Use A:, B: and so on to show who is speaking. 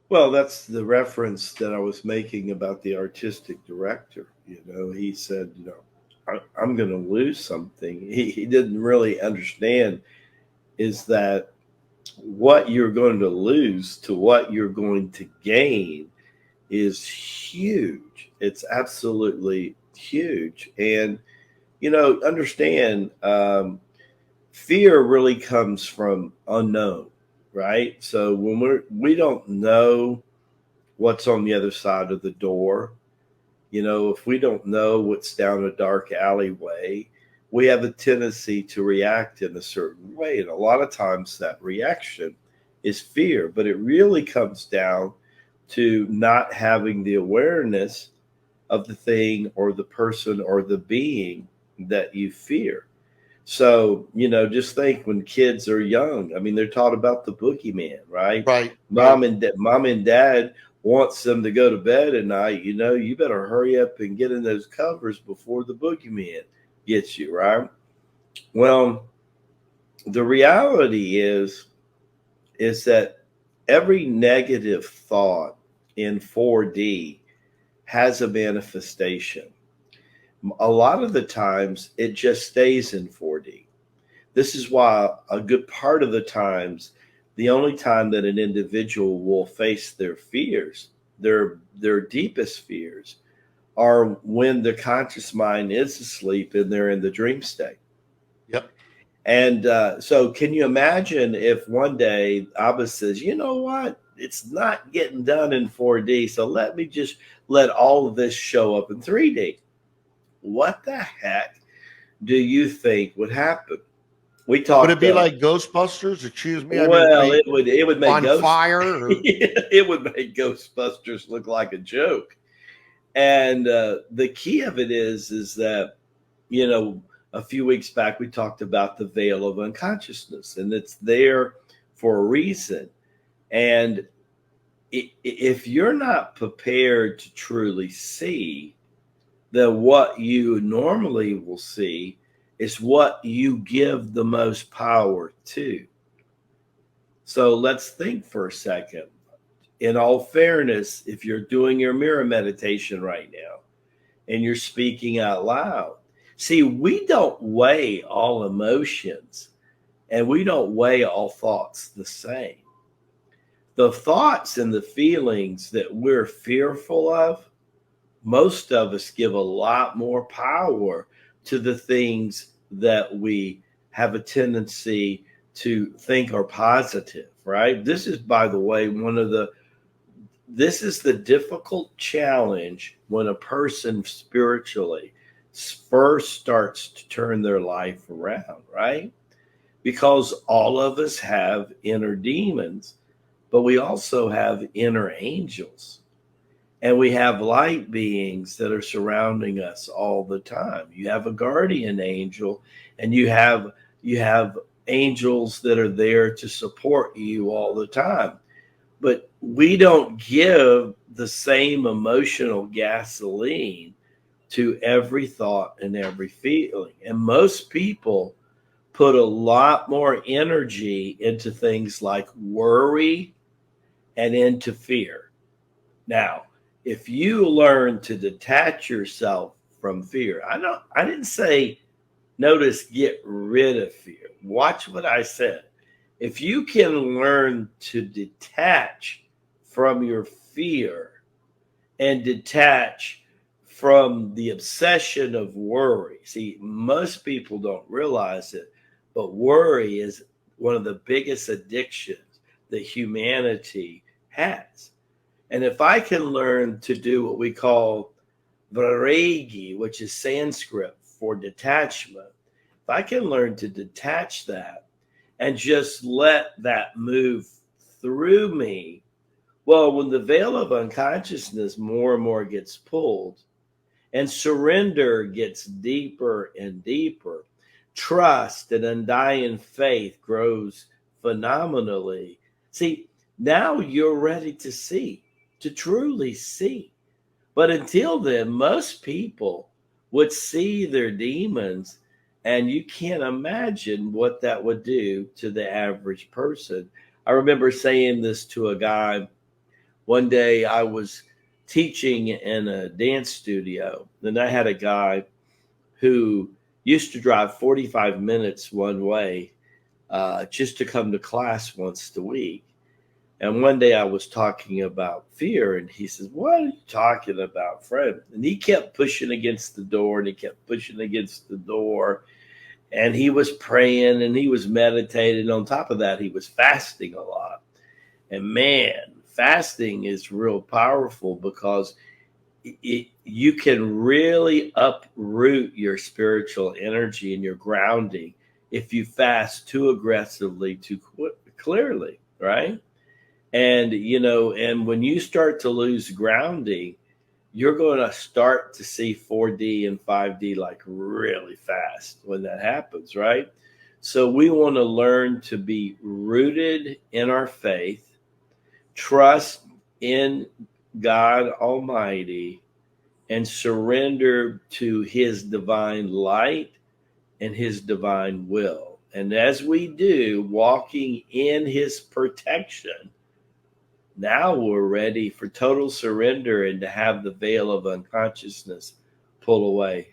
A: Well, that's the reference that I was making about the artistic director. He said, I'm going to lose something. He didn't really understand is that what you're going to lose to what you're going to gain is huge. It's absolutely huge. And, understand fear really comes from unknown, right? So when we don't know what's on the other side of the door, if we don't know what's down a dark alleyway, we have a tendency to react in a certain way. And a lot of times that reaction is fear, but it really comes down to not having the awareness of the thing or the person or the being that you fear. So, just think when kids are young, I mean, they're taught about the boogeyman, right?
B: Right,
A: Mom
B: right.
A: and mom and dad wants them to go to bed at night. You better hurry up and get in those covers before the boogeyman gets you, right? Well, the reality is that every negative thought in 4D has a manifestation. A lot of the times it just stays in 4D. This is why a good part of the times, the only time that an individual will face their fears, their deepest fears, are when the conscious mind is asleep and they're in the dream state.
B: Yep.
A: And so, can you imagine if one day Abba says, "You know what? It's not getting done in 4D, so let me just let all of this show up in 3D." What the heck do you think would happen? We
B: Would it
A: talked.
B: be like Ghostbusters? Excuse me. I mean,
A: Well,
B: be
A: it would make
B: on fire or
A: it would make Ghostbusters look like a joke. And the key of it is that you know a few weeks back we talked about the veil of unconsciousness, and it's there for a reason. And if you're not prepared to truly see, then what you normally will see is what you give the most power to. So let's think for a second. In all fairness, if you're doing your mirror meditation right now and you're speaking out loud, see, we don't weigh all emotions and we don't weigh all thoughts the same. The thoughts and the feelings that we're fearful of, most of us give a lot more power to the things that we have a tendency to think are positive, right? This is, by the way, this is the difficult challenge when a person spiritually first starts to turn their life around, right? Because all of us have inner demons, but we also have inner angels. And we have light beings that are surrounding us all the time. You have a guardian angel, and you have angels that are there to support you all the time. But we don't give the same emotional gasoline to every thought and every feeling. And most people put a lot more energy into things like worry and into fear. Now, if you learn to detach yourself from fear, I didn't say notice get rid of fear. Watch what I said. If you can learn to detach from your fear and detach from the obsession of worry. See, most people don't realize it, but worry is one of the biggest addictions that humanity has. And if I can learn to do what we call Varegi, which is Sanskrit for detachment, if I can learn to detach that and just let that move through me, well, when the veil of unconsciousness more and more gets pulled and surrender gets deeper and deeper, trust and undying faith grows phenomenally. See, now you're ready to see, to truly see. But until then, most people would see their demons, and you can't imagine what that would do to the average person. I remember saying this to a guy one day I was teaching in a dance studio, and I had a guy who used to drive 45 minutes one way just to come to class once a week. And one day I was talking about fear, and he says, "What are you talking about, Fred?" And he kept pushing against the door, and he kept pushing against the door. And he was praying and he was meditating. On top of that, he was fasting a lot. And man, fasting is real powerful because you can really uproot your spiritual energy and your grounding if you fast too aggressively, too clearly, right? And, and when you start to lose grounding, you're going to start to see 4D and 5D like really fast when that happens, right? So we want to learn to be rooted in our faith, trust in God Almighty, and surrender to His divine light and His divine will. And as we do, walking in His protection, now we're ready for total surrender and to have the veil of unconsciousness pull away.